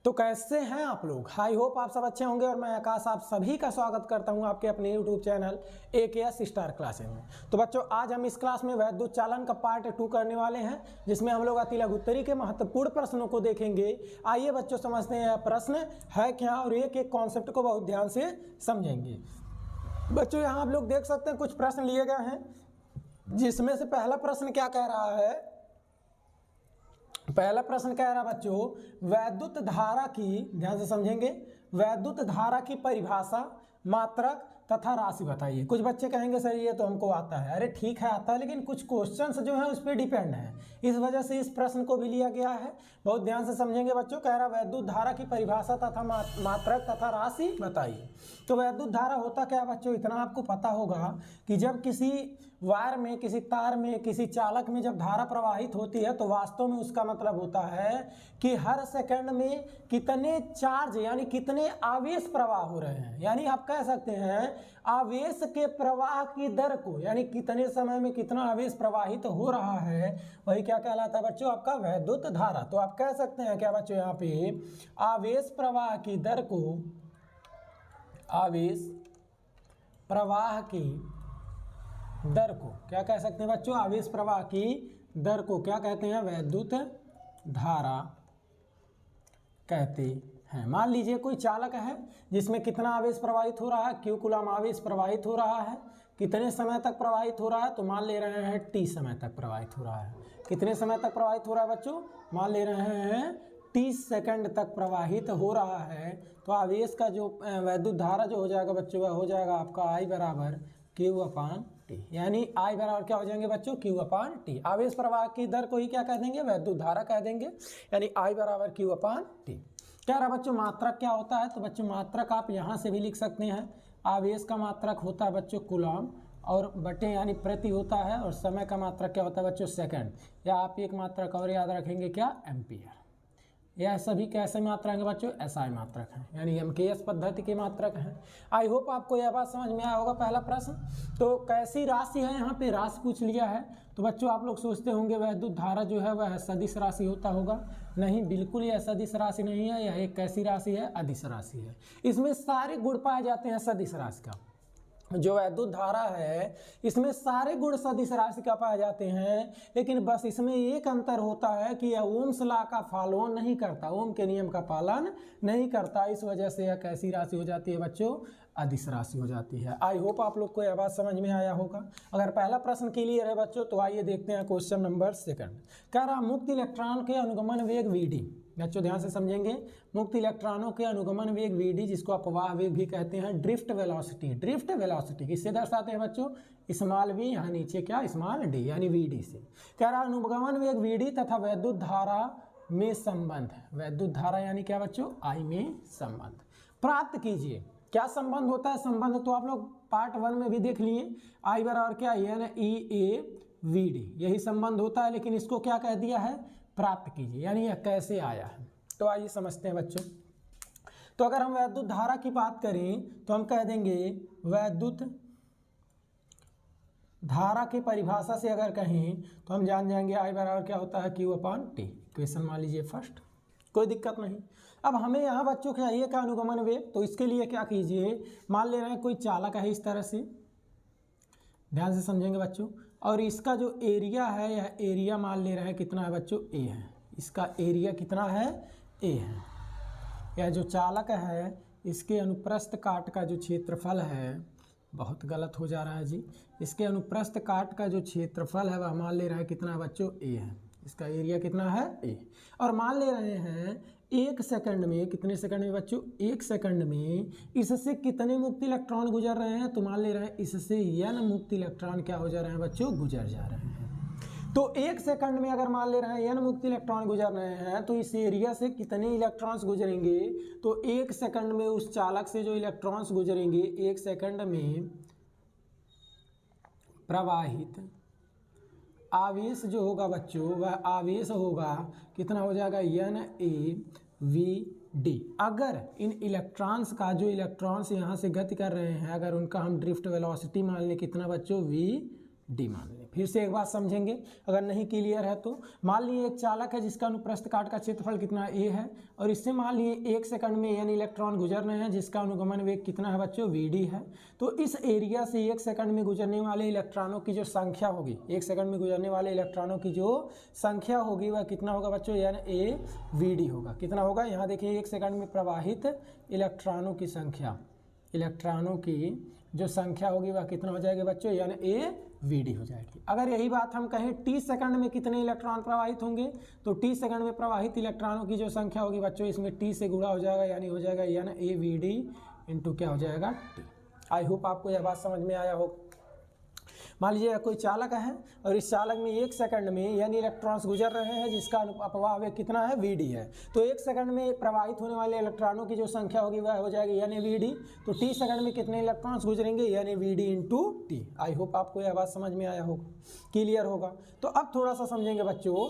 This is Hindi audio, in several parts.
तो कैसे हैं आप लोग। आई होप आप सब अच्छे होंगे और मैं आकाश आप सभी का स्वागत करता हूं आपके अपने YouTube channel AKS star classes में। तो बच्चों आज हम इस क्लास में वैद्युत चालन का पार्ट 2 करने वाले हैं, जिसमें हम लोग अति लघुत्तरी के महत्वपूर्ण प्रश्नों को देखेंगे। आइए बच्चों समझते हैं प्रश्न है क्या और एक एक कॉन्सेप्ट को बहुत ध्यान से समझेंगे। बच्चों यहाँ आप लोग देख सकते हैं कुछ प्रश्न लिए गए हैं, जिसमें से पहला प्रश्न क्या कह रहा है। पहला प्रश्न कह रहा बच्चों वैद्युत धारा की, ध्यान से समझेंगे, वैद्युत धारा की परिभाषा, मात्रक तथा राशि बताइए। कुछ बच्चे कहेंगे सर ये तो हमको आता है। अरे ठीक है आता है, लेकिन कुछ क्वेश्चंस जो है उस पर डिपेंड है, इस वजह से इस प्रश्न को भी लिया गया है। बहुत ध्यान से समझेंगे बच्चों। कह रहा वैद्युत धारा की परिभाषा तथा मात्रक तथा राशि बताइए। तो वैद्युत धारा होता क्या बच्चों, इतना आपको पता होगा कि जब किसी वायर में, किसी तार में, किसी चालक में जब धारा प्रवाहित होती है तो वास्तव में उसका मतलब होता है कि हर सेकंड में कितने चार्ज यानी कितने आवेश प्रवाह हो रहे हैं। यानी आप कह सकते हैं आवेश के प्रवाह की दर को, यानी कितने समय में कितना आवेश प्रवाहित हो रहा है, वही क्या कहलाता है बच्चों, आपका वैद्युत धारा। तो आप कह सकते हैं क्या बच्चों यहाँ पे आवेश प्रवाह की दर को, आवेश प्रवाह की दर को क्या कह सकते हैं बच्चों, आवेश प्रवाह की दर को क्या कहते हैं, वैद्युत धारा कहते हैं। मान लीजिए कोई चालक है जिसमें कितना आवेश प्रवाहित हो रहा है, Q कूलम आवेश प्रवाहित हो रहा है। कितने समय तक प्रवाहित हो रहा है, तो मान ले रहे हैं T समय तक प्रवाहित हो रहा है। कितने समय तक प्रवाहित हो रहा है बच्चों, मान ले रहे हैं 30 सेकंड तक प्रवाहित हो रहा है। तो आवेश का जो वैद्युत धारा जो हो जाएगा बच्चों, वह हो जाएगा आपका I बराबर Q/T। यानी I बराबर क्या हो जाएंगे बच्चों, Q/T। आवेश प्रवाह की दर को ही क्या कह देंगे, वैद्युत धारा कह देंगे, यानी I बराबर Q/T। क्या रहा बच्चों मात्रक क्या होता है, तो बच्चों मात्रक आप यहाँ से भी लिख सकते हैं। आवेश का मात्रक होता है बच्चों कूलम और बटे यानी प्रति होता है, और समय का मात्रक क्या होता है बच्चों सेकंड, या आप एक मात्रक और याद रखेंगे क्या, एम्पियर। यह सभी कैसे मात्रक हैं बच्चों, SI मात्रक हैं, यानी MKS पद्धति के मात्रक हैं। आई होप आपको यह बात समझ में आया होगा। पहला प्रश्न तो कैसी राशि है, यहाँ पे राशि पूछ लिया है। तो बच्चों आप लोग सोचते होंगे वैद्युत धारा जो है वह सदिश राशि होता होगा। नहीं, बिल्कुल यह सदिश राशि नहीं है, यह एक कैसी राशि है, अदिश राशि है। इसमें सारे गुण पाए जाते हैं सदिश राशि का। जो वैद्युत धारा है इसमें सारे गुण सदिश राशि का पाए जाते हैं, लेकिन बस इसमें एक अंतर होता है कि यह ओम्स लॉ का फॉलो नहीं करता, ओम के नियम का पालन नहीं करता। इस वजह से यह कैसी राशि हो जाती है बच्चों, अदिश राशि हो जाती है। आई होप आप लोग को यह बात समझ में आया होगा। अगर पहला प्रश्न क्लियर है बच्चों, तो आइए देखते हैं क्वेश्चन नंबर 2। कह रहा मुक्त इलेक्ट्रॉन के अनुगमन वेग VD। बच्चों ध्यान से समझेंगे, मुक्त इलेक्ट्रॉनों के अनुगमन वेग VD, जिसको अपवाह वेग भी कहते हैं, ड्रिफ्ट वेलोसिटी। ड्रिफ्ट वेलोसिटी किससे दर्शाते हैं बच्चों, स्मॉल v, यहाँ नीचे क्या स्मॉल d, यानी VD से। कह रहा अनुगमन वेग VD तथा वैद्युत धारा में संबंध, वैद्युत धारा यानी क्या बच्चों, I में संबंध प्राप्त कीजिए। क्या संबंध होता है, संबंध तो आप लोग पार्ट 1 में भी देख लिए। I बराबर क्या है, EA/VD, यही संबंध होता है, लेकिन इसको क्या कह दिया है, प्राप्त कीजिए, यानी यह कैसे आया है। तो आइए समझते हैं बच्चों। तो अगर हम वैद्युत धारा की बात करें तो हम कह देंगे वैद्युत धारा की परिभाषा से अगर कहें तो हम जान जाएंगे I बराबर क्या होता है, Q/T। क्वेश्चन मान लीजिए फर्स्ट, कोई दिक्कत नहीं। अब हमें यहाँ बच्चों चाहिए क्या, अनुगमन वेग। तो इसके लिए क्या कीजिए, मान ले रहे हैं कोई चालक है इस तरह से, ध्यान से समझेंगे बच्चों, और इसका जो एरिया है, यह एरिया मान ले रहे हैं कितना है बच्चों, A है। इसका एरिया कितना है, A है। यह जो चालक है इसके अनुप्रस्थ काट का जो क्षेत्रफल है, बहुत गलत हो जा रहा है जी, इसके अनुप्रस्थ काट का जो क्षेत्रफल है वह मान ले रहा है कितना है बच्चों, A है। इसका एरिया कितना है, A। और मान ले रहे हैं 1 सेकंड में, कितने सेकंड में बच्चों, 1 सेकंड में इससे कितने मुक्त इलेक्ट्रॉन गुजर रहे हैं, तो मान ले रहे हैं इससे N मुक्त इलेक्ट्रॉन क्या हो जा रहे हैं बच्चों, गुजर जा रहे हैं। तो 1 सेकंड में अगर मान ले रहे हैं N मुक्त इलेक्ट्रॉन गुजर रहे हैं, तो इस एरिया से कितने इलेक्ट्रॉन्स गुजरेंगे, तो 1 सेकंड में उस चालक से जो इलेक्ट्रॉन्स गुजरेंगे, 1 सेकंड में प्रवाहित आवेश जो होगा बच्चों, वह आवेश होगा कितना हो जाएगा, NaVD। अगर इन इलेक्ट्रॉन्स का, जो इलेक्ट्रॉन्स यहाँ से गति कर रहे हैं, अगर उनका हम ड्रिफ्ट वेलोसिटी मान लें कितना बच्चों, VD मान लें। फिर से एक बात समझेंगे, अगर नहीं क्लियर है तो। मान लीजिए एक चालक है जिसका अनुप्रस्थ काट का क्षेत्रफल कितना a है, और इससे मान लीजिए 1 सेकंड में n इलेक्ट्रॉन गुजर रहे हैं जिसका अनुगमन वेग कितना है बच्चों, vd है। तो इस एरिया से 1 सेकंड में गुजरने वाले इलेक्ट्रॉनों की जो संख्या होगी, 1 सेकंड में गुजरने वाले इलेक्ट्रॉनों की जो संख्या होगी वह कितना होगा बच्चों, यानी a vd होगा। कितना होगा, यहाँ देखिए 1 सेकंड में प्रवाहित इलेक्ट्रॉनों की संख्या, इलेक्ट्रॉनों की जो संख्या होगी वह कितना हो जाएगी बच्चों, यानी a vd हो जाएगी। अगर यही बात हम कहें t सेकंड में कितने इलेक्ट्रॉन प्रवाहित होंगे, तो t सेकंड में प्रवाहित इलेक्ट्रॉनों की जो संख्या होगी बच्चों, इसमें t से गुणा हो जाएगा, यानी हो जाएगा यानी a vd इंटू क्या हो जाएगा, t। आई होप आपको यह बात समझ में आया हो। मान लीजिए कोई चालक है और इस चालक में 1 सेकंड में यानी इलेक्ट्रॉन्स गुजर रहे हैं जिसका अपवाह वेग कितना है, vd है। तो 1 सेकंड में प्रवाहित होने वाले इलेक्ट्रॉनों की जो संख्या होगी वह हो जाएगी यानी vd। तो t सेकंड में कितने इलेक्ट्रॉन्स गुजरेंगे, यानी vd into T. I hope आपको यह बात समझ में आया होगा, क्लियर होगा। तो अब थोड़ा सा समझेंगे बच्चों,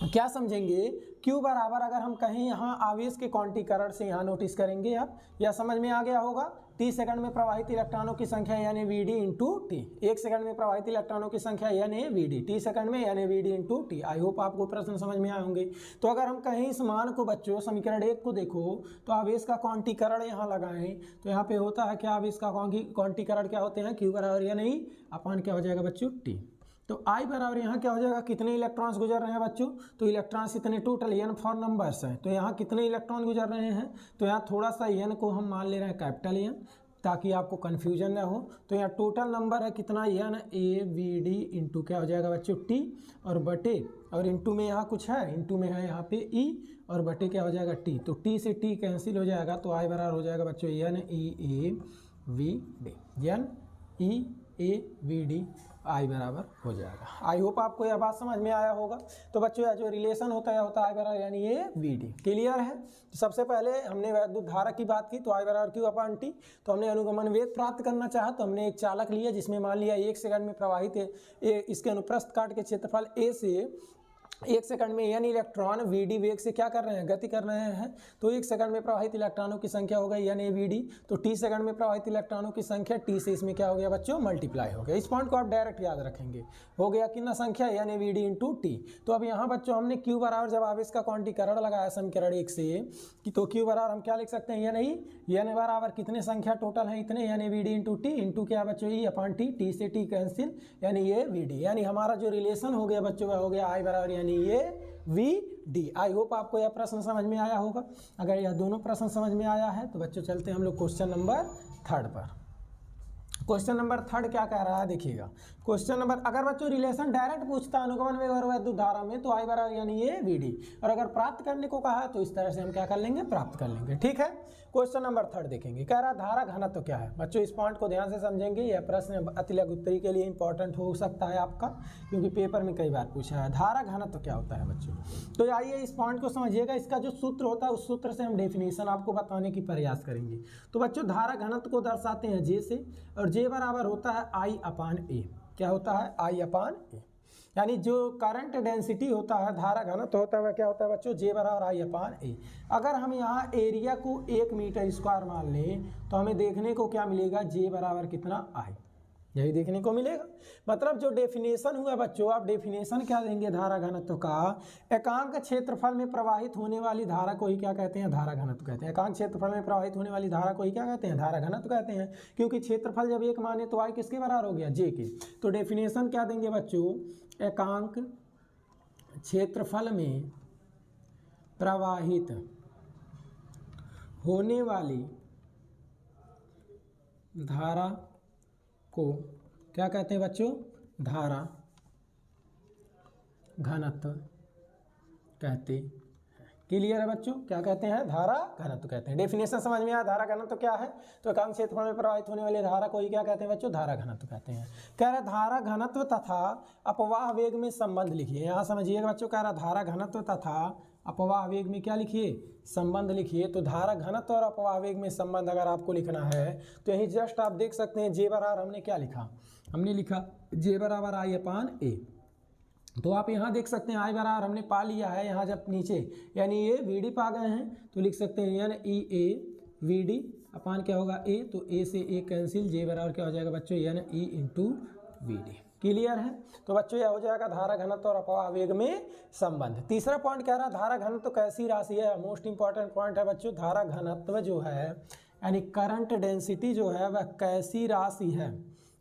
क्या समझेंगे, Q बराबर अगर हम कहें यहाँ आवेश के क्वांटीकरण से यहाँ नोटिस करेंगे आप, या समझ में आ गया होगा। t सेकंड में प्रवाहित इलेक्ट्रॉनों की संख्या यानी vd इंटू टी। 1 सेकंड में प्रवाहित इलेक्ट्रॉनों की संख्या यानी vd, t सेकंड में यानी vd into T. I hope आपको प्रश्न समझ में आए होंगे। तो अगर हम कहें इस मान को बच्चों, समीकरण 1 को देखो, तो आवेश का क्वांटीकरण यहाँ लगाएं तो यहाँ पे होता है क्या, आवेश का क्वांटीकरण क्या होते हैं, Q बराबर यानी अपान क्या हो जाएगा बच्चों, t। तो I बराबर यहाँ क्या हो जाएगा, कितने इलेक्ट्रॉन्स गुजर रहे हैं बच्चों, तो इलेक्ट्रॉन्स इतने टोटल n फॉर नंबर्स हैं, तो यहाँ कितने इलेक्ट्रॉन गुजर रहे हैं, तो यहाँ थोड़ा सा n को हम मान ले रहे हैं कैपिटल N ताकि आपको कन्फ्यूजन ना हो। तो यहाँ टोटल नंबर है कितना, n a v d into क्या हो जाएगा बच्चों, t, और बटे, और इंटू में यहाँ कुछ है, इंटू में है यहाँ पे e, और बटे क्या हो जाएगा t। तो t से t कैंसिल हो जाएगा, तो I बराबर हो जाएगा बच्चों n e a v d, n e a v d आई बराबर हो जाएगा। आई होप आपको यह बात समझ में आया होगा। तो बच्चों यह जो रिलेशन होता है आई बराबर यानी ये vd, क्लियर है। तो सबसे पहले हमने विद्युत धारा की बात की, तो आई बराबर q अपान टी। तो हमने अनुगमन वेग प्राप्त करना चाहा, तो हमने एक चालक लिया जिसमें मान लिया 1 सेकंड में प्रवाहित है इसके अनुप्रस्थ काट के क्षेत्रफल a से 1 सेकंड में n इलेक्ट्रॉन vd वेग से क्या कर रहे हैं, गति कर रहे हैं। तो 1 सेकंड में प्रवाहित इलेक्ट्रॉनों की संख्या हो गई यानी vd। तो t सेकंड में प्रवाहित इलेक्ट्रॉनों की संख्या t से इसमें क्या हो गया बच्चों, मल्टीप्लाई हो गया। इस पॉइंट को आप डायरेक्ट याद रखेंगे, हो गया कितना संख्या यानी vd इंटू टी। तो अब यहाँ बच्चों हमने q बराबर जब आवेश का क्वांटीकरण लगाया समीकरण 1 से, तो q बराबर हम क्या लिख सकते हैं, यानी n बराबर कितने संख्या टोटल है इतने, यानी vd इंटू टी, इंटू क्या बच्चों e अपान टी, टी से टी कैंसिल यानी ये vd। यानी हमारा जो रिलेशन हो गया बच्चों वह हो गया आई बराबर यानी ये vd। आई होप आपको यह प्रश्न समझ में आया होगा। अगर यह दोनों प्रश्न समझ में आया है तो बच्चों चलते हैं हम लोग क्वेश्चन नंबर 3 पर। क्वेश्चन नंबर 3 क्या कह रहा है देखिएगा। क्वेश्चन नंबर, अगर बच्चों रिलेशन डायरेक्ट पूछता अनुगमन वेग और विद्युत धारा में, तो आई बराबर यानी ये vd, और अगर प्राप्त करने को कहा तो इस तरह से हम क्या कर लेंगे, प्राप्त कर लेंगे। ठीक है, क्वेश्चन नंबर 3 देखेंगे। कह रहा धारा घनत्व तो क्या है बच्चों, इस पॉइंट को ध्यान से समझेंगे। यह प्रश्न अति लघु उत्तरी के लिए इंपॉर्टेंट हो सकता है आपका, क्योंकि पेपर में कई बार पूछा है धारा घनत्व तो क्या होता है बच्चों। तो आइए इस पॉइंट को समझिएगा। इसका जो सूत्र होता है उस सूत्र से हम डेफिनेशन आपको बताने की प्रयास करेंगे। तो बच्चों धारा घनत्व को दर्शाते हैं J से, और J बराबर होता है I अपान A। क्या होता है, I अपान A। यानी जो करंट डेंसिटी होता है, धारा घनत्व होता है, वह क्या होता है बच्चों, J बराबर I अपान A। अगर हम यहाँ एरिया को 1 मीटर स्क्वायर मान लें तो हमें देखने को क्या मिलेगा, J बराबर कितना I, यही देखने को मिलेगा। मतलब जो डेफिनेशन हुआ बच्चों, आप डेफिनेशन क्या देंगे धारा घनत्व का, एकांक क्षेत्रफल में प्रवाहित होने वाली धारा को ही क्या कहते हैं, धारा घनत्व कहते हैं। एकांक क्षेत्रफल में प्रवाहित होने वाली धारा को ही क्या कहते हैं, धारा घनत्व कहते हैं। क्योंकि क्षेत्रफल जब 1 माने तो I किसके बराबर हो गया, J के। तो डेफिनेशन क्या देंगे बच्चों, एकांक क्षेत्रफल में प्रवाहित होने वाली धारा को क्या कहते हैं बच्चों, धारा घनत्व कहते हैं। क्लियर है बच्चों, क्या कहते हैं, धारा घनत्व कहते हैं। डेफिनेशन समझ में आया, धारा घनत्व क्या है, तो एकांक क्षेत्रफल में प्रवाहित होने वाली धारा को ही क्या कहते हैं बच्चों, धारा घनत्व कहते हैं। कह रहा धारा घनत्व तथा अपवाह वेग में संबंध लिखिए। यहाँ समझिएगा बच्चों, कह रहा धारा घनत्व तथा अपवाह वेग में क्या लिखिए, संबंध लिखिए। तो धारा घनत्व और अपवाह वेग में संबंध अगर आपको लिखना है तो यही जस्ट आप देख सकते हैं, J बराबर हमने क्या लिखा, हमने लिखा J बराबर I अपान A। तो आप यहाँ देख सकते हैं I बराबर हमने पा लिया है, यहाँ जब नीचे यानी ये vd पा गए हैं तो लिख सकते हैं यानी E A vd अपान क्या होगा A, तो A से A कैंसिल, J बराबर क्या हो जाएगा बच्चों, यानी E इंटू vd। क्लियर है। तो बच्चों यह हो जाएगा धारा घनत्व और अपवाह वेग में संबंध। तीसरा पॉइंट कह रहा है धारा घनत्व कैसी राशि है। मोस्ट इंपॉर्टेंट पॉइंट है बच्चों, धारा घनत्व जो है यानी करंट डेंसिटी जो है वह कैसी राशि है।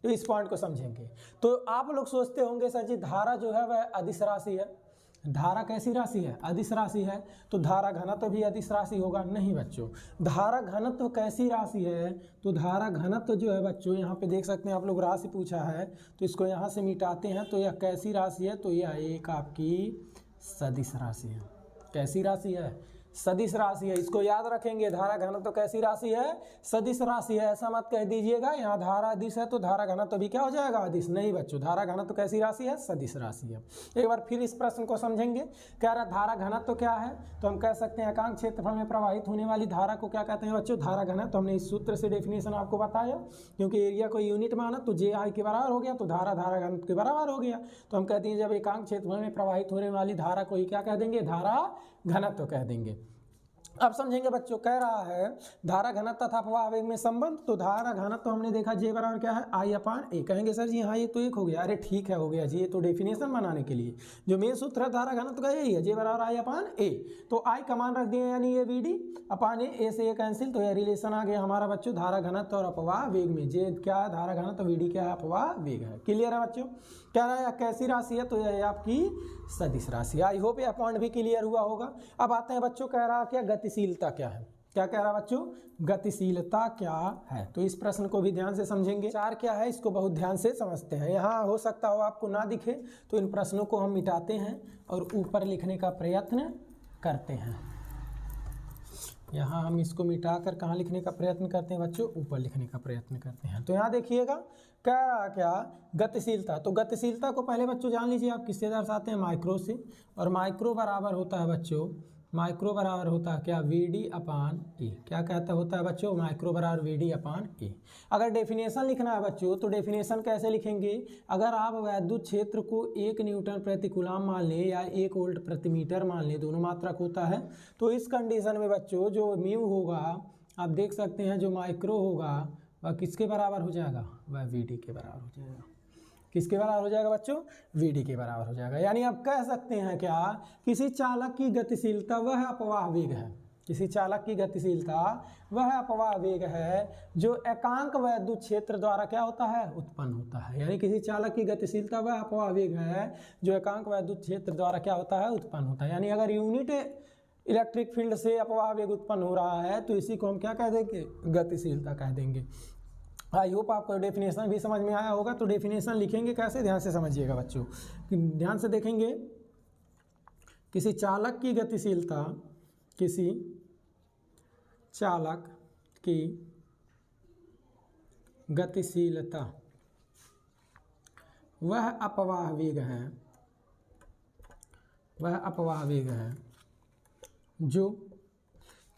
तो इस पॉइंट को समझेंगे। तो आप लोग सोचते होंगे सर जी धारा जो है वह अदिश राशि है, धारा कैसी राशि है, अदिश राशि है, तो धारा घनत्व भी अदिश राशि होगा। नहीं बच्चों, धारा घनत्व कैसी राशि है, तो धारा घनत्व जो है बच्चों यहाँ पे देख सकते हैं आप लोग, राशि पूछा है तो इसको यहाँ से मिटाते हैं तो यह कैसी राशि है, तो यह एक आपकी सदिश राशि है। कैसी राशि है, सदिश राशि है। इसको याद रखेंगे, धारा घनत्व तो कैसी राशि है, सदिश राशि है। ऐसा मत कह दीजिएगा यहाँ धारा अदिश है तो धारा घनत्व तो भी क्या हो जाएगा, अदिश। नहीं बच्चों, धारा घनत्व तो कैसी राशि है, सदिश राशि है। एक बार फिर इस प्रश्न को समझेंगे। कह रहा धारा घनत्व तो क्या है, तो हम कह सकते हैं एकांक क्षेत्रफल में प्रवाहित होने वाली धारा को क्या कहते हैं बच्चों, धारा घनत्व। तो हमने इस सूत्र से डेफिनेशन आपको बताया, क्योंकि एरिया को यूनिट माना तो जे आई के बराबर हो गया, तो धारा घनत्व के बराबर हो गया। तो हम कहते हैं जब एकांक क्षेत्रफल में प्रवाहित होने वाली धारा को ही क्या कह देंगे, धारा घनत्व कह देंगे। अब समझेंगे बच्चों, कह रहा है धारा घनत्व तथा अपवाह वेग में संबंध। तो धारा घनत्व तो हमने देखा जे बराबर क्या है, आई अपान ए। कहेंगे सर जी हाँ ये तो एक हो गया, अरे ठीक है हो गया जी, ये तो डेफिनेशन बनाने के लिए जो मेन सूत्र है धारा घनत्व का यही है, जे बराबर आई अपान ए। तो आई का मान रख दिए यानी ये वी डी अपान ए से ए कैंसिल, तो यह रिलेशन आ गया हमारा बच्चों धारा घनत्व और अपवाह वेग में। जे क्या है धारा घनत्व, वी डी क्या है, अपवाह वेग है। क्लियर है बच्चों। कह रहा है कैसी राशि है, तो यह आपकी सदिश राशि। आई होप यह पॉइंट भी क्लियर हुआ होगा। अब आते हैं बच्चों, कह रहा क्या गतिशीलता क्या है, क्या कह रहा बच्चों, गतिशीलता क्या है। तो इस प्रश्न को भी ध्यान से समझेंगे। चार क्या है इसको बहुत ध्यान से समझते हैं। यहाँ हो सकता हो आपको ना दिखे तो इन प्रश्नों को हम मिटाते हैं और ऊपर लिखने का प्रयत्न करते हैं। यहाँ हम इसको मिटाकर कहाँ लिखने का प्रयत्न करते हैं बच्चों, ऊपर लिखने का प्रयत्न करते हैं। तो यहाँ देखिएगा कह रहा क्या, गतिशीलता। तो गतिशीलता को पहले बच्चों जान लीजिए आप किससे दर्शाते हैं, माइक्रो से। और माइक्रो बराबर होता है बच्चों, माइक्रो बराबर होता है क्या, वी डी अपान ई। क्या कहता होता है बच्चों, माइक्रो बराबर वी डी अपान ई। अगर डेफिनेशन लिखना है बच्चों तो डेफिनेशन कैसे लिखेंगे, अगर आप वैद्युत क्षेत्र को 1 न्यूटन प्रति कूलम मान लें या 1 वोल्ट प्रति मीटर मान लें, दोनों मात्रक होता है, तो इस कंडीशन में बच्चों जो म्यू होगा आप देख सकते हैं, जो माइक्रो होगा वह किसके बराबर हो जाएगा, वह वी डी के बराबर हो जाएगा। किसके बराबर हो जाएगा बच्चों, वी डी के बराबर हो जाएगा। यानी आप कह सकते हैं क्या, किसी चालक की गतिशीलता वह अपवाह वेग है, किसी चालक की गतिशीलता वह अपवाह वेग है जो एकांक वैद्युत क्षेत्र द्वारा क्या होता है, उत्पन्न होता है। यानी किसी चालक की गतिशीलता वह अपवाह वेग है जो एकांक वैद्युत क्षेत्र द्वारा क्या होता है, उत्पन्न होता है। यानी अगर यूनिट इलेक्ट्रिक फील्ड से अपवाह वेग उत्पन्न हो रहा है तो इसी को हम क्या कह देंगे, गतिशीलता कह देंगे। आई होप आपको डेफिनेशन भी समझ में आया होगा। तो डेफिनेशन लिखेंगे कैसे, ध्यान से समझिएगा बच्चों, ध्यान से देखेंगे। किसी चालक की गतिशीलता, किसी चालक की गतिशीलता वह अपवाह वेग है, वह अपवाह वेग है जो,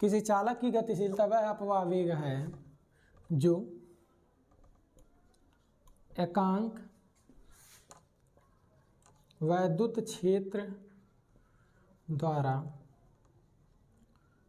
किसी चालक की गतिशीलता वह अपवाह वेग है जो एकांक वैद्युत क्षेत्र द्वारा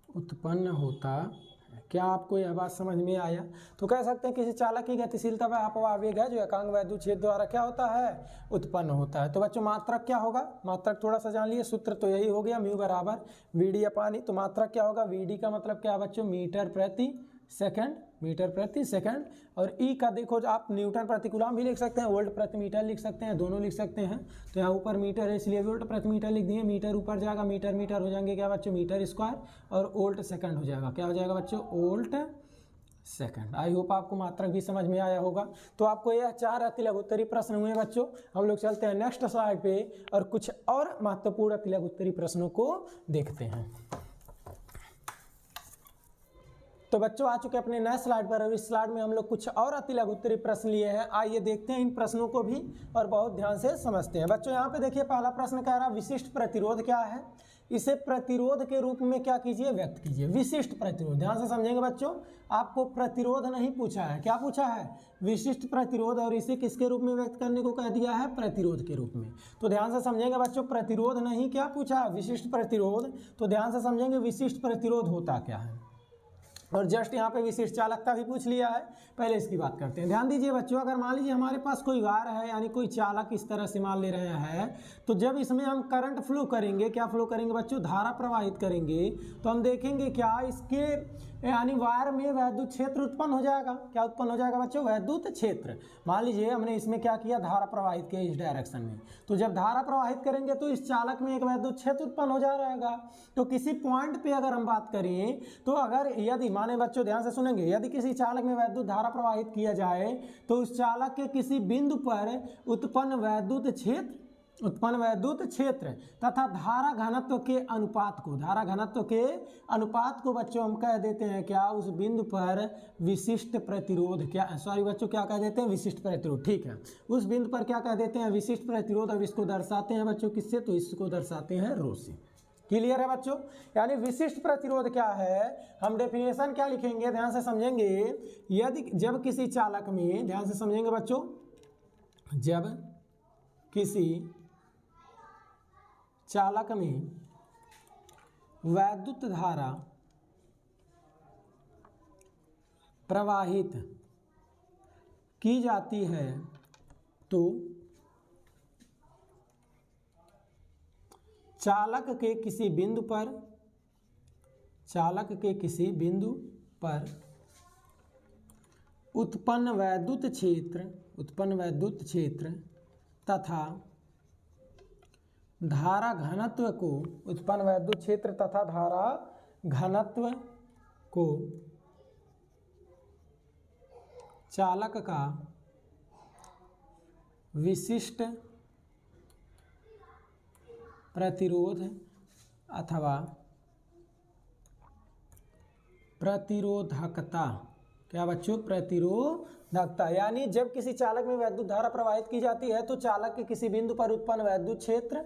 उत्पन्न होता है। क्या आपको यह बात समझ में आया। तो कह सकते हैं किसी चालक की गतिशीलता वह अपवाह वेग है जो एकांक वैद्युत क्षेत्र द्वारा क्या होता है, उत्पन्न होता है। तो बच्चों मात्रक क्या होगा, मात्रक थोड़ा सा जान लिए, सूत्र तो यही हो गया, म्यू बराबर वी डी अपान ई। तो मात्रक क्या होगा, वी डी का मतलब क्या है बच्चों, मीटर प्रति सेकंड, मीटर प्रति सेकंड। और ई का देखो आप न्यूटन प्रति कूलम भी लिख सकते हैं, वोल्ट प्रति मीटर लिख सकते हैं, दोनों लिख सकते हैं। तो यहाँ ऊपर मीटर है इसलिए वोल्ट प्रति मीटर लिख दिए, मीटर ऊपर जाएगा, मीटर मीटर हो जाएंगे क्या बच्चों, मीटर स्क्वायर, और वोल्ट सेकंड हो जाएगा, क्या हो जाएगा बच्चों, वोल्ट सेकंड। आई होप आपको मात्रक भी समझ में आया होगा। तो आपको यह 4 अति लघु उत्तरीय प्रश्न हुए बच्चों। हम लोग चलते हैं नेक्स्ट स्लाइड पे और कुछ और महत्वपूर्ण अति लघु उत्तरीय प्रश्नों को देखते हैं। तो बच्चों आ चुके अपने नए स्लाइड पर, और इस स्लाइड में हम लोग कुछ और अति लघु उत्तरीय प्रश्न लिए हैं। आइए देखते हैं इन प्रश्नों को भी और बहुत ध्यान से समझते हैं। बच्चों यहाँ पे देखिए पहला प्रश्न कह रहा विशिष्ट प्रतिरोध क्या है, इसे प्रतिरोध के रूप में क्या कीजिए, व्यक्त कीजिए। विशिष्ट प्रतिरोध, ध्यान से समझेंगे बच्चों, आपको प्रतिरोध नहीं पूछा है, क्या पूछा है, विशिष्ट प्रतिरोध, और इसे किसके रूप में व्यक्त करने को कह दिया है, प्रतिरोध के रूप में। तो ध्यान से समझेंगे बच्चों, प्रतिरोध नहीं क्या पूछा है, विशिष्ट प्रतिरोध। तो ध्यान से समझेंगे विशिष्ट प्रतिरोध होता क्या है। और जस्ट यहाँ पे विशिष्ट चालकता भी पूछ लिया है। पहले इसकी बात करते हैं। ध्यान दीजिए बच्चों, अगर मान लीजिए हमारे पास कोई वायर है यानी कोई चालक इस तरह से मान ले रहे हैं, तो जब इसमें हम करंट फ्लो करेंगे, क्या फ्लो करेंगे बच्चों, धारा प्रवाहित करेंगे, तो हम देखेंगे क्या इसके यानी वायर में वैद्युत क्षेत्र उत्पन्न हो जाएगा। क्या उत्पन्न हो जाएगा बच्चों, वैद्युत क्षेत्र। मान लीजिए हमने इसमें क्या किया, धारा प्रवाहित किया इस डायरेक्शन में, तो जब धारा प्रवाहित करेंगे तो इस चालक में एक वैद्युत क्षेत्र उत्पन्न हो जाएगा। तो किसी पॉइंट पे अगर हम बात करें तो अगर यदि माने बच्चों ध्यान से सुनेंगे, यदि किसी चालक में वैद्युत धारा प्रवाहित किया जाए तो उस चालक के किसी बिंदु पर उत्पन्न वैद्युत क्षेत्र तथा धारा घनत्व के अनुपात को, धारा घनत्व के अनुपात को बच्चों हम कह देते हैं क्या, उस बिंदु पर विशिष्ट प्रतिरोध, क्या सॉरी बच्चों क्या कह देते हैं, विशिष्ट प्रतिरोध। ठीक है, उस बिंदु पर क्या कह देते हैं, विशिष्ट प्रतिरोध। और इसको दर्शाते हैं बच्चों किससे, तो इसको दर्शाते हैं रो से। क्लियर है बच्चों, यानी विशिष्ट प्रतिरोध क्या है, हम डेफिनेशन क्या लिखेंगे, ध्यान से समझेंगे। यदि जब किसी चालक में, ध्यान से समझेंगे बच्चों, जब किसी चालक में वैद्युत धारा प्रवाहित की जाती है तो चालक के किसी बिंदु पर उत्पन्न वैद्युत क्षेत्र तथा धारा घनत्व को, उत्पन्न वैद्युत क्षेत्र तथा धारा घनत्व को चालक का विशिष्ट प्रतिरोध अथवा प्रतिरोधकता, क्या बच्चों, प्रतिरोधकता। यानी जब किसी चालक में वैद्युत धारा प्रवाहित की जाती है तो चालक के किसी बिंदु पर उत्पन्न वैद्युत क्षेत्र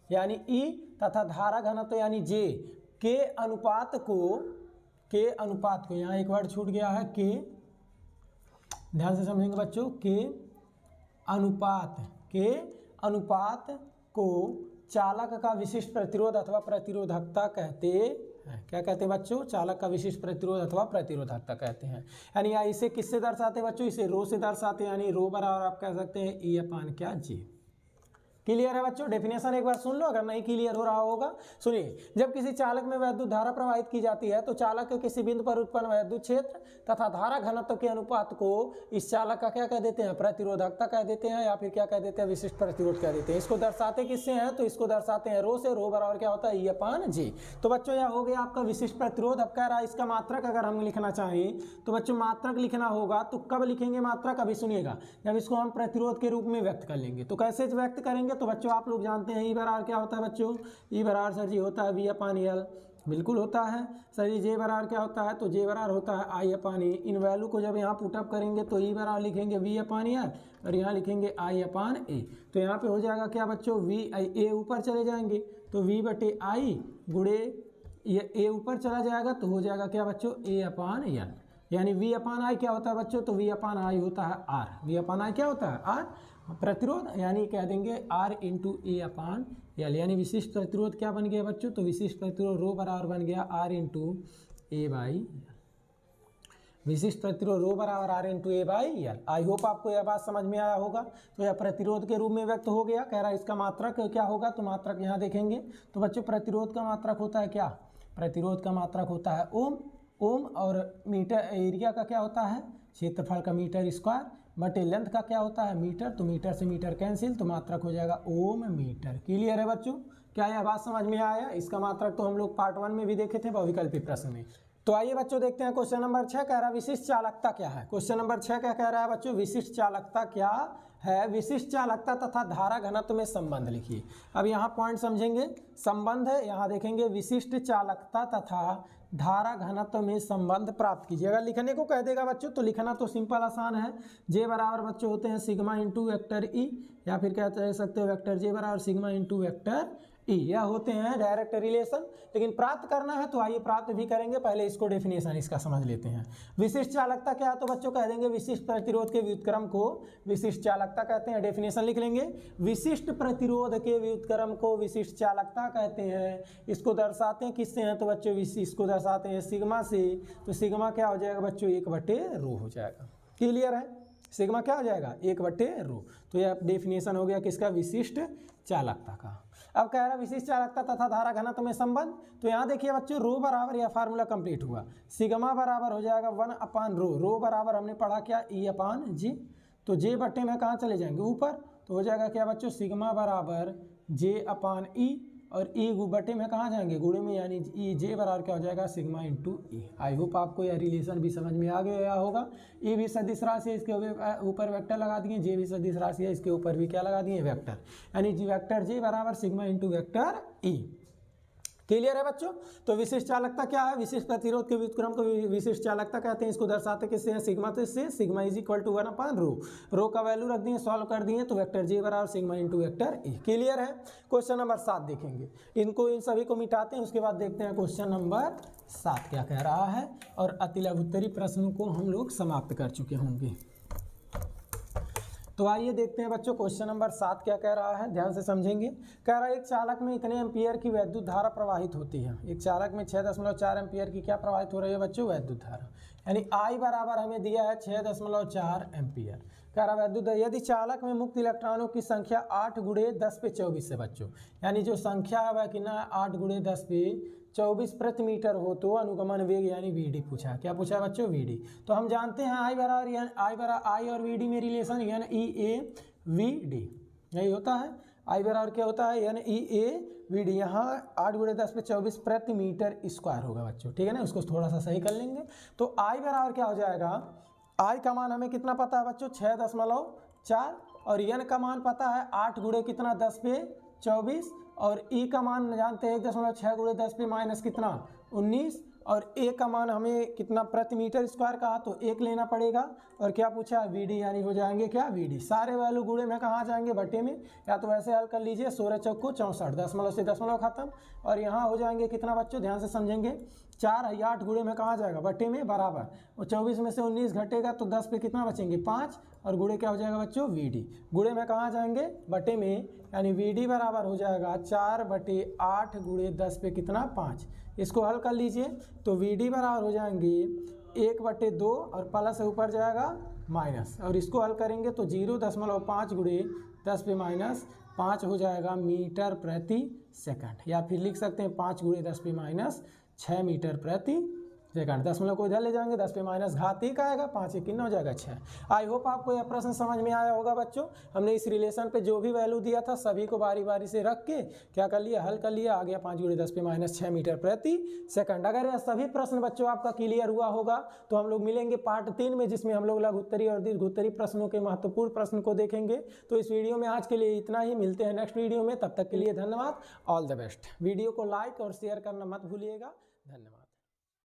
यानी E तथा धारा घनत्व यानी J के अनुपात को, यहाँ एक वर्ड छूट गया है, के, ध्यान से समझेंगे बच्चों, के अनुपात को चालक का विशिष्ट प्रतिरोध अथवा प्रतिरोधकता कहते हैं। क्या कहते हैं बच्चों, चालक का विशिष्ट प्रतिरोध अथवा प्रतिरोधकता कहते हैं। यानी इसे किससे दर्शाते हैं बच्चों, इसे रो से दर्शाते हैं, यानी रो बराबर आप कह सकते हैं E अपान क्या, J। क्लियर है बच्चों, डेफिनेशन एक बार सुन लो अगर नहीं क्लियर हो रहा होगा। सुनिए, जब किसी चालक में वैद्युत धारा प्रवाहित की जाती है तो चालक के किसी बिंदु पर उत्पन्न वैद्युत क्षेत्र तथा धारा घनत्व के अनुपात को इस चालक का क्या कह देते हैं, प्रतिरोधकता कह देते हैं, या फिर क्या कह देते हैं, विशिष्ट प्रतिरोध कह देते हैं। इसको दर्शाते किससे हैं, तो इसको दर्शाते हैं रो से। रो बराबर क्या होता है, E अपान J। तो बच्चों यह हो गया आपका विशिष्ट प्रतिरोध। अब कह रहा है इसका मात्रक अगर हम लिखना चाहें तो बच्चों मात्रक लिखना होगा, तो कब लिखेंगे मात्रक, अभी सुनिएगा, जब इसको हम प्रतिरोध के रूप में व्यक्त कर लेंगे। तो कैसे व्यक्त करेंगे, तो बच्चों आप लोग जानते हैं E बराबर क्या होता है बच्चों, E बराबर सर जी होता है V अपान L, बिल्कुल होता है सर जी। J बराबर क्या होता है, तो J बराबर होता है I upon E। In value को जब यहाँ पुटअप करेंगे तो E बराबर लिखेंगे V अपान L और यहाँ लिखेंगे I अपान A। तो यहाँ पे हो जाएगा क्या बच्चों, V A ऊपर चले जाएंगे तो V बटे I गुणे ये A ऊपर चला जाएगा तो हो जाएगा क्या बच्चों, A अपान L। यानी V अपान I क्या होता है बच्चों, तो V अपान I होता है R। V अपान I क्या होता है, R प्रतिरोध, यानी कह देंगे R into A upon L। यानी विशिष्ट प्रतिरोध क्या बन गया बच्चों, तो विशिष्ट प्रतिरोध रो बराबर बन गया R इंटू A बाई, विशिष्ट प्रतिरोध रो बराबर R into A by L। I hope आपको यह बात समझ में आया होगा। तो यह प्रतिरोध के रूप में व्यक्त हो गया। कह रहा है इसका मात्रक क्या होगा, तो मात्रक यहाँ देखेंगे तो बच्चों प्रतिरोध का मात्रक होता है क्या, प्रतिरोध का मात्रक होता है ओम। ओम और मीटर, एरिया का क्या होता है, क्षेत्रफल का मीटर स्क्वायर, बटे लेंथ का क्या होता है मीटर, तो मीटर से मीटर कैंसिल, तो मात्रक हो जाएगा ओम मीटर। क्लियर है बच्चों, क्या यह बात समझ में आया। इसका मात्रक तो हम लोग पार्ट 1 में भी देखे थे बहुविकल्पी प्रश्न में। तो आइए बच्चों देखते हैं क्वेश्चन नंबर 6 कह रहा है विशिष्ट चालकता क्या है। क्वेश्चन नंबर 6 क्या कह रहा है बच्चों, विशिष्ट चालकता क्या है, विशिष्ट चालकता तथा धारा घनत्व में संबंध लिखिए। अब यहाँ पॉइंट समझेंगे, संबंध है, यहाँ देखेंगे विशिष्ट चालकता तथा धारा घनत्व में संबंध प्राप्त कीजिए। अगर लिखने को कह देगा बच्चों तो लिखना तो सिंपल आसान है। J बराबर बच्चों होते हैं सिग्मा इंटू वेक्टर E, या फिर क्या कह सकते हो वेक्टर J बराबर सिग्मा इंटू वेक्टर ई, यह होते हैं डायरेक्ट रिलेशन। लेकिन प्राप्त करना है तो आइए प्राप्त भी करेंगे, पहले इसको डेफिनेशन इसका समझ लेते हैं। विशिष्ट चालकता क्या है, तो बच्चों कह देंगे विशिष्ट प्रतिरोध के व्युत्क्रम को विशिष्ट चालकता कहते हैं। डेफिनेशन लिख लेंगे, विशिष्ट प्रतिरोध के व्युत्क्रम को विशिष्ट चालकता कहते हैं। इसको दर्शाते हैं किससे हैं, तो बच्चों इसको दर्शाते हैं सिग्मा से। तो सिग्मा क्या हो जाएगा बच्चों, 1/ρ हो जाएगा। क्लियर है, सिग्मा क्या हो जाएगा, 1/ρ। तो यह डेफिनेशन हो गया किसका, विशिष्ट चालकता का। अब कह रहा विशिष्ट चालकता तथा धारा घनत्व में संबंध। तो यहाँ देखिए बच्चों, रो बराबर, यह फार्मूला कंप्लीट हुआ। सिग्मा बराबर हो जाएगा 1/ρ। रो बराबर हमने पढ़ा क्या, E/G। तो जे बट्टे में कहाँ चले जाएंगे, ऊपर। तो हो जाएगा क्या बच्चों, सिग्मा बराबर J/E, और ई बटे में कहाँ जाएंगे, गुणे में, यानी ई जे बराबर क्या हो जाएगा, sigma into E. I hope आपको यह रिलेशन भी समझ में आ गया होगा। ई भी सदिश राशि है, इसके ऊपर वेक्टर लगा दिए। जे भी सदिश राशि है, इसके ऊपर भी क्या लगा दिए, वेक्टर। यानी जी वेक्टर जे बराबर sigma into vector E. Clear है बच्चों। तो विशिष्ट चालकता क्या है, विशिष्ट प्रतिरोध के व्युत्क्रम को विशिष्ट चालकता कहते हैं। इसको दर्शाते किससे हैं, सिग्मा। तो इससे सिग्मा इज इक्वल टू 1/ρ। रो का वैल्यू रख दिए, सॉल्व कर दिए, तो वेक्टर जे बराबर sigma into vector E. Clear है। क्वेश्चन नंबर 7 देखेंगे, इनको इन सभी को मिटाते हैं, उसके बाद देखते हैं क्वेश्चन नंबर 7 क्या कह रहा है। और अति लघुत्तरी प्रश्नों को हम लोग समाप्त कर चुके होंगे। तो आइए देखते हैं बच्चों क्वेश्चन नंबर 7 क्या कह रहा है, ध्यान से समझेंगे। कह रहा है एक चालक में इतने एम्पियर की वैद्युत धारा प्रवाहित होती है। एक चालक में 6.4 एम्पियर की क्या प्रवाहित हो रही है बच्चों, वैद्युत धारा। यानी I बराबर हमें दिया है 6.4 एम्पियर। कह रहा वैद्युत, यदि चालक में मुक्त इलेक्ट्रॉनों की संख्या 8 × 10⁻24 है बच्चों, यानी जो संख्या है वह कितना है, 8 × 10⁻24 प्रति मीटर हो, तो अनुगमन वेग यानी VD पूछा। क्या पूछा बच्चों, VD। तो हम जानते हैं I बराबर I और VD में रिलेशन यानी EA/VD, यही होता है। I बराबर क्या होता है, यानी EA/VD। यहाँ 8 × 10⁻24 प्रति मीटर स्क्वायर होगा बच्चों, ठीक है ना। उसको थोड़ा सा सही कर लेंगे। तो I बराबर क्या हो जाएगा, I का मान हमें कितना पता है बच्चों, 6.4, और N का मान पता है 8 × कितना 10⁻24, और E का मान जानते हैं 1.6 × 10⁻- कितना 19, और A का मान हमें कितना प्रति मीटर स्क्वायर कहा, तो 1 लेना पड़ेगा। और क्या पूछा, VD, यानी हो जाएंगे क्या, VD। सारे वैल्यू गुणे में कहाँ जाएंगे, बटे में। या तो वैसे हल कर लीजिए, 16 चौको 64, दशमलव से दशमलव खत्म। और यहाँ हो जाएंगे कितना बच्चों, ध्यान से समझेंगे, 4 या 8 गुणे में कहाँ जाएगा, बटे में, बराबर। और 24 में से 19 घटेगा तो 10 पे कितना बचेंगे, 5, और गुणे क्या हो जाएगा बच्चों, VD। गुणे में कहाँ जाएंगे, बटे में, यानी VD बराबर हो जाएगा 4/8 × 10 पे कितना, 5। इसको हल कर लीजिए, तो VD बराबर हो जाएंगे 1/2, और प्लस ऊपर जाएगा माइनस, और इसको हल करेंगे तो 0.5 × 10⁻5 हो जाएगा मीटर प्रति सेकंड। या फिर लिख सकते हैं 5 × 10⁻6 मीटर प्रति सेकंड। दशमलव को इधर ले जाएंगे, 10⁻1 आएगा, 5 एक कितना हो जाएगा, 6। आई होप आपको यह प्रश्न समझ में आया होगा बच्चों। हमने इस रिलेशन पे जो भी वैल्यू दिया था सभी को बारी बारी से रख के क्या कर लिया, हल कर लिया। आ गया 5 × 10⁻6 मीटर प्रति सेकंड। अगर यह सभी प्रश्न बच्चों आपका क्लियर हुआ होगा तो हम लोग मिलेंगे पार्ट 3 में, जिसमें हम लोग लघुत्तरी और दीर्घोत्तरी प्रश्नों के महत्वपूर्ण प्रश्न को देखेंगे। तो इस वीडियो में आज के लिए इतना ही, मिलते हैं नेक्स्ट वीडियो में। तब तक के लिए धन्यवाद, ऑल द बेस्ट। वीडियो को लाइक और शेयर करना मत भूलिएगा। धन्यवाद।